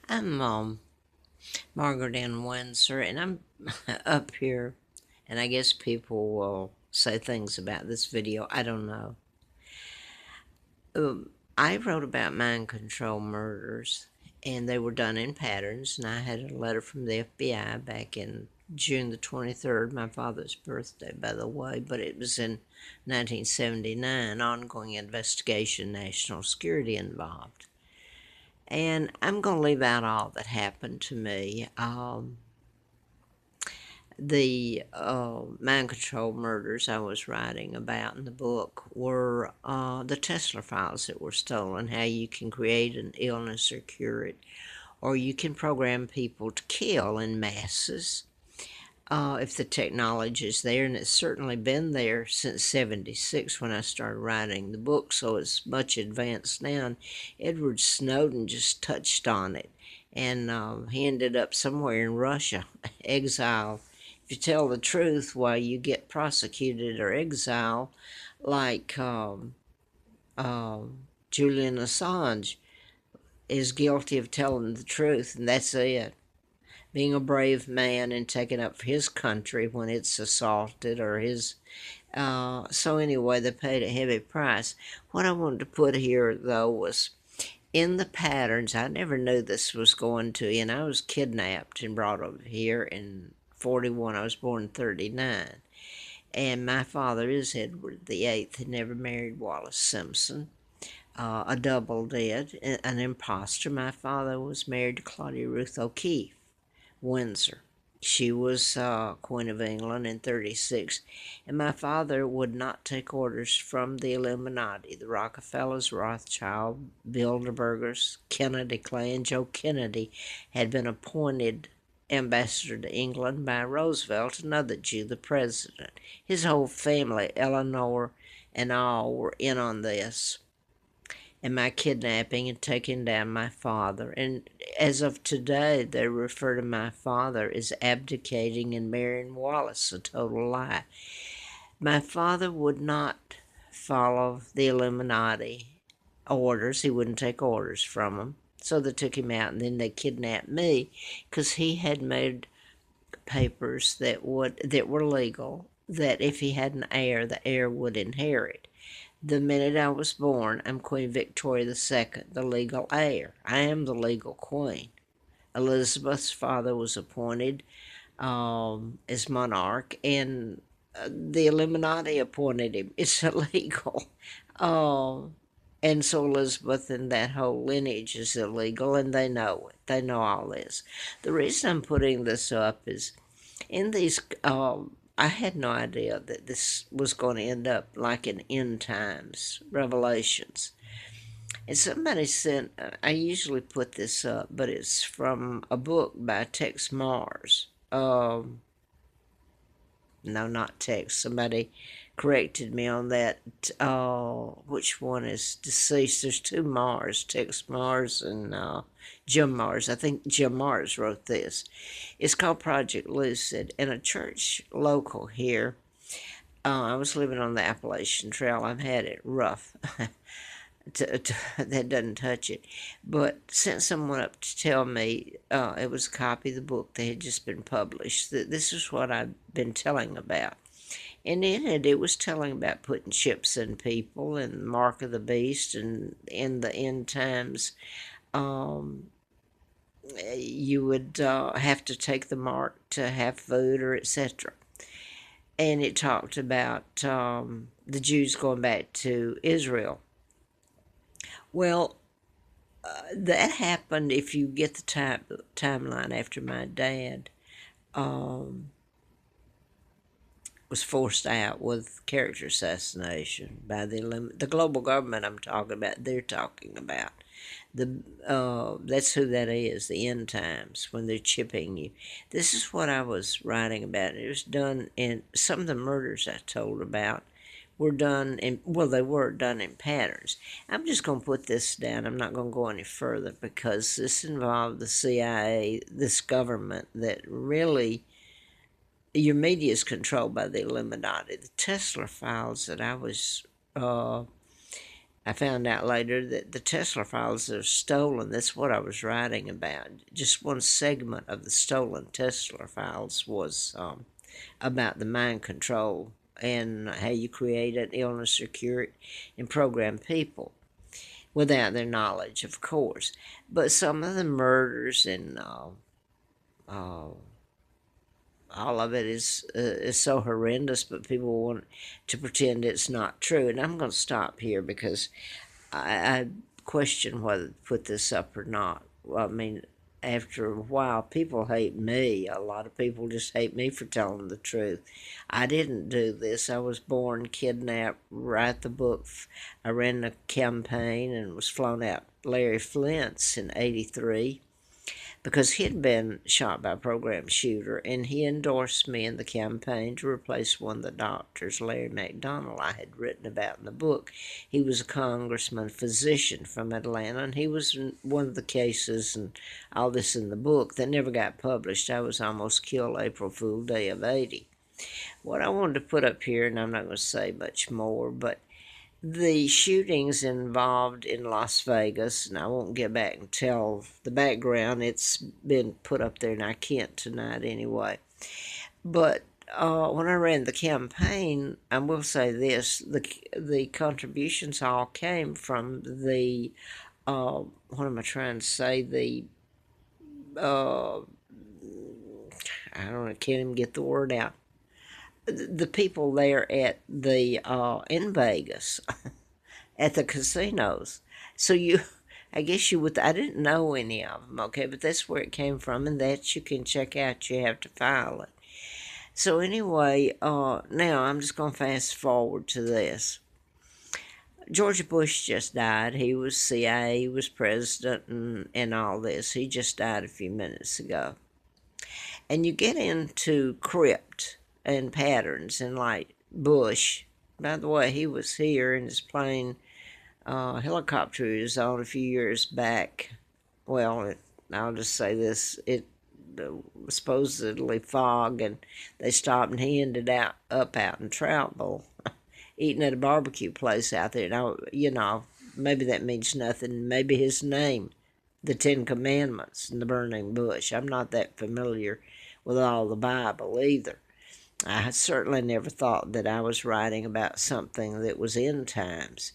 I'm Margaret Ann Windsor, and I'm up here, and I guess people will say things about this video. I don't know. I wrote about mind control murders, and they were done in patterns. And I had a letter from the FBI back in June the 23rd, my father's birthday, by the way, but it was in 1979, ongoing investigation, national security involved. And I'm going to leave out all that happened to me. The mind control murders I was writing about in the book were the Tesla files that were stolen, how you can create an illness or cure it, or you can program people to kill in masses if the technology is there, and it's certainly been there since 76 when I started writing the book, so it's much advanced now. And Edward Snowden just touched on it, and he ended up somewhere in Russia, exiled. If you tell the truth, why you get prosecuted or exiled, like Julian Assange is guilty of telling the truth, and that's it. Being a brave man and taking up for his country when it's assaulted or his. So anyway, they paid a heavy price. What I wanted to put here, though, was in the patterns. I never knew this was going to, and I was kidnapped and brought over here in 41. I was born in 39. And my father is Edward the Eighth, and never married Wallace Simpson. A double dead, an imposter. My father was married to Claudia Ruth O'Keefe, Windsor. She was Queen of England in 36, and my father would not take orders from the Illuminati, the Rockefellers, Rothschild, Bilderbergers, Kennedy clan. Joe Kennedy had been appointed ambassador to England by Roosevelt, another Jew, the president. His whole family, Eleanor and all, were in on this and my kidnapping and taking down my father. And as of today, they refer to my father as abdicating and marrying Wallace, a total lie. My father would not follow the Illuminati orders. He wouldn't take orders from them. So they took him out, and then they kidnapped me because he had made papers that were legal, that if he had an heir, the heir would inherit. The minute I was born, I'm Queen Victoria II, the legal heir. I am the legal queen. Elizabeth's father was appointed as monarch, and the Illuminati appointed him. It's illegal. And so Elizabeth and that whole lineage is illegal, and they know it. They know all this. The reason I'm putting this up is in these I had no idea that this was going to end up like in end times revelations. And somebody sent, I usually put this up, but it's from a book by Tex Mars. No, not Tex. Somebody corrected me on that. Which one is deceased? There's two Mars, Tex Mars and Jim Mars. I think Jim Mars wrote this. It's called Project Lucid, and a church local here. I was living on the Appalachian Trail. I've had it rough. That doesn't touch it. But sent someone up to tell me it was a copy of the book that had just been published. That this is what I've been telling about. And in it, it was telling about putting chips in people and mark of the beast, and in the end times, you would have to take the mark to have food or etc. And it talked about the Jews going back to Israel. Well, that happened if you get the timeline after my dad was forced out with character assassination by the global government. I'm talking about. They're talking about that's who that is. The end times when they're chipping you. This is what I was writing about. It was done in some of the murders I told about were done in, well, they were done in patterns. I'm just going to put this down. I'm not going to go any further because this involved the CIA, this government that really, your media is controlled by the Illuminati. The Tesla files that I was I found out later that the Tesla files are stolen. That's what I was writing about. Just one segment of the stolen Tesla files was about the mind control and how you create an illness or cure it and program people without their knowledge, of course. But some of the murders and all of it is so horrendous, but people want to pretend it's not true. And I'm going to stop here because I question whether to put this up or not. Well, I mean, after a while, people hate me. A lot of people just hate me for telling the truth. I didn't do this. I was born, kidnapped, write the book. I ran the campaign and was flown out Larry Flint's in '83 because he'd been shot by a program shooter, and he endorsed me in the campaign to replace one of the doctors, Larry McDonald, I had written about in the book. He was a congressman, physician from Atlanta, and he was in one of the cases, and all this in the book, that never got published. I was almost killed April Fool Day of '80. What I wanted to put up here, and I'm not going to say much more, but the shootings involved in Las Vegas, and I won't get back and tell the background. It's been put up there, and I can't tonight anyway. But when I ran the campaign, I will say this: the contributions all came from the what am I trying to say? I don't know, I can't even get the word out. The people there at the in Vegas at the casinos. So I guess you would. I didn't know any of them. Okay, but that's where it came from, and that you can check out. You have to file it. So anyway, now I'm just gonna fast forward to this. George Bush just died. He was CIA, he was president, and all this. He just died a few minutes ago. And you get into crypt and patterns, and like Bush. By the way, he was here in his plane helicopter he was on a few years back. Well, I'll just say this: it supposedly fog, and they stopped, and he ended up out in Troutville, eating at a barbecue place out there. Now, maybe that means nothing. Maybe his name, the Ten Commandments and the burning bush. I'm not that familiar with all the Bible either. I certainly never thought that I was writing about something that was end times.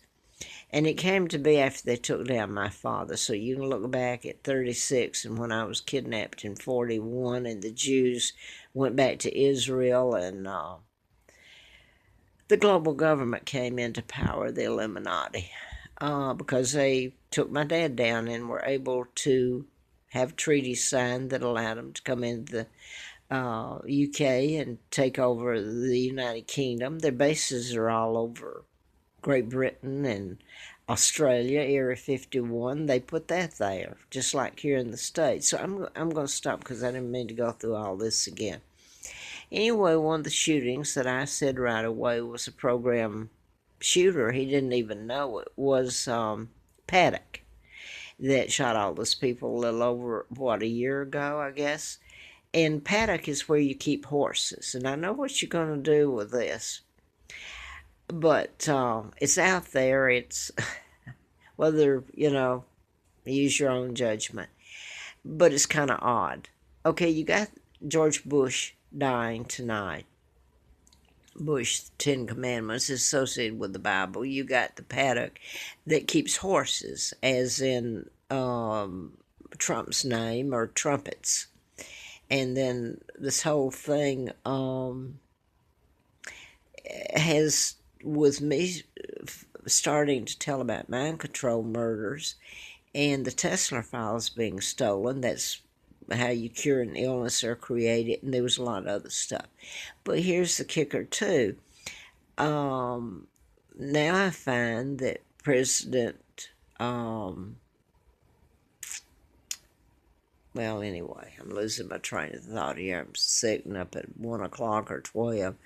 And it came to be after they took down my father. So you can look back at 36 and when I was kidnapped in 41 and the Jews went back to Israel, and the global government came into power, the Illuminati, because they took my dad down and were able to have treaties signed that allowed them to come into the UK and take over the United Kingdom. Their bases are all over Great Britain and Australia, Area 51. They put that there, just like here in the States. So I'm going to stop because I didn't mean to go through all this again. Anyway, one of the shootings that I said right away was a program shooter. He didn't even know it was Paddock that shot all those people a little over, a year ago, I guess. And Paddock is where you keep horses. And I know what you're going to do with this. But it's out there. It's whether, use your own judgment. But it's kind of odd. Okay, you got George Bush dying tonight. Bush, Ten Commandments, is associated with the Bible. You got the Paddock that keeps horses, as in Trump's name, or Trumpets. And then this whole thing has, with me starting to tell about mind control murders and the Tesla files being stolen. That's how you cure an illness or create it, and there was a lot of other stuff. But here's the kicker too. Now I find that President well, anyway, I'm losing my train of thought here. I'm sitting up at 1 o'clock or 12.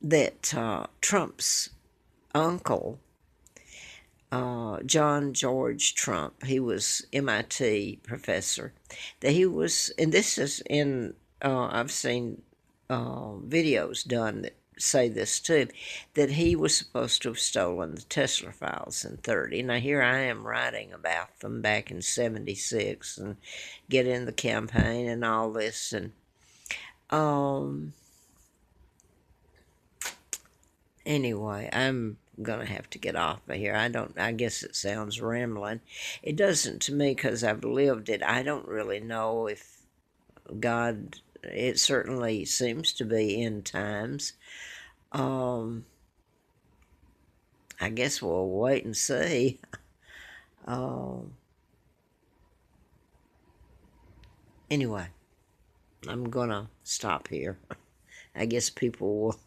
That Trump's uncle, John George Trump, he was MIT professor, that he was, and this is in, I've seen videos done that say this too, that he was supposed to have stolen the Tesla files in 30. Now here I am writing about them back in 76 and get in the campaign and all this, and anyway, I'm gonna have to get off of here. I guess it sounds rambling. It doesn't to me because I've lived it. I don't really know if God, it certainly seems to be end times. I guess we'll wait and see. Anyway, I'm gonna stop here. I guess people will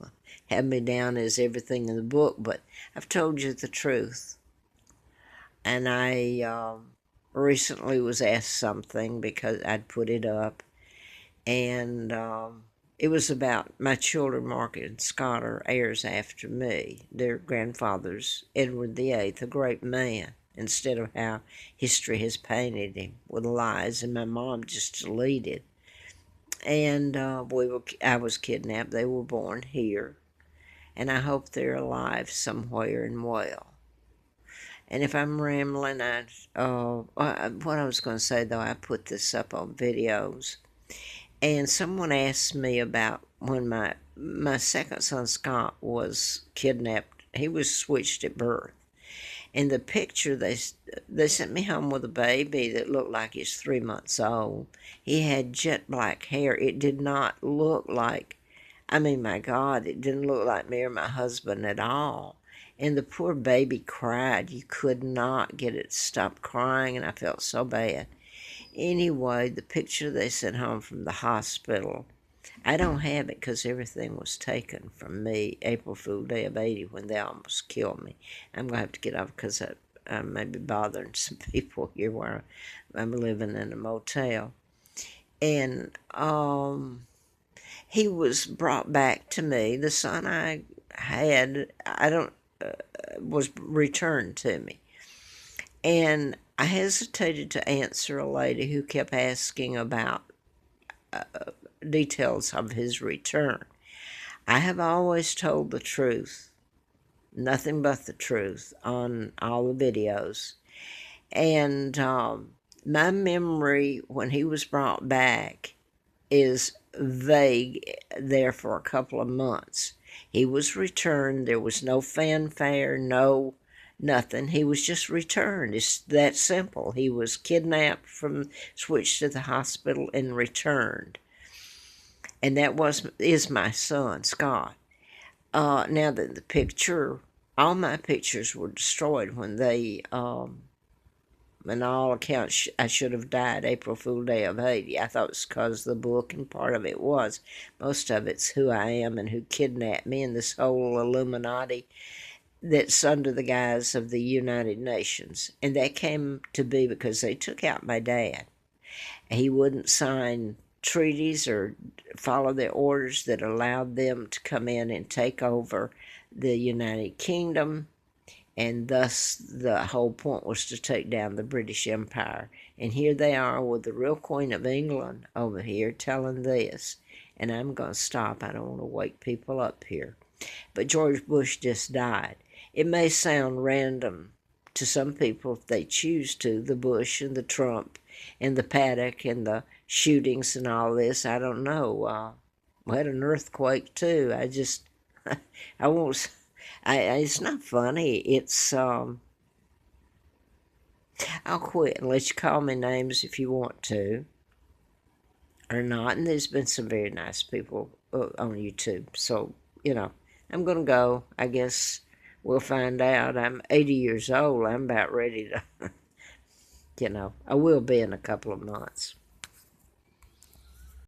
have me down as everything in the book, but I've told you the truth. And I recently was asked something because I'd put it up, and it was about my children, Mark and Scott, are heirs after me. Their grandfather's Edward VIII, a great man, instead of how history has painted him with lies, and my mom just deleted. And I was kidnapped. They were born here, and I hope they're alive somewhere and well. And if I'm rambling, what I was going to say though, I put this up on videos, and someone asked me about when my second son Scott was kidnapped. He was switched at birth. In the picture, they sent me home with a baby that looked like he's 3 months old. He had jet black hair. It did not look like, I mean, my God, it didn't look like me or my husband at all. And the poor baby cried. You could not get it to stop crying, and I felt so bad. Anyway, the picture they sent home from the hospital, I don't have it because everything was taken from me April Fool Day of 80 when they almost killed me. I'm going to have to get off because I may be bothering some people here where I'm living in a motel. And he was brought back to me. The son I had, was returned to me. And I hesitated to answer a lady who kept asking about details of his return. I have always told the truth, nothing but the truth, on all the videos. And my memory when he was brought back is vague there for a couple of months. He was returned. There was no fanfare, no nothing. He was just returned. It's that simple. He was kidnapped, switched to the hospital, and returned. And that is my son, Scott. Now that the picture, all my pictures were destroyed when they, in all accounts, I should have died April Fool Day of 80. I thought it was because of the book, and part of it was. Most of it's who I am and who kidnapped me, and this whole Illuminati that's under the guise of the United Nations. And that came to be because they took out my dad. He wouldn't sign treaties or follow the orders that allowed them to come in and take over the United Kingdom, and thus the whole point was to take down the British Empire. And here they are with the real Queen of England over here telling this, and I'm going to stop. I don't want to wake people up here. But George Bush just died. It may sound random to some people if they choose to, the Bush and the Trump and the Paddock and the shootings and all this. I don't know. We had an earthquake too. I won't. It's not funny. It's I'll quit and let you call me names if you want to or not. And there's been some very nice people on YouTube. So I'm gonna go. I guess we'll find out. I'm 80 years old. I'm about ready to. I will be in a couple of months.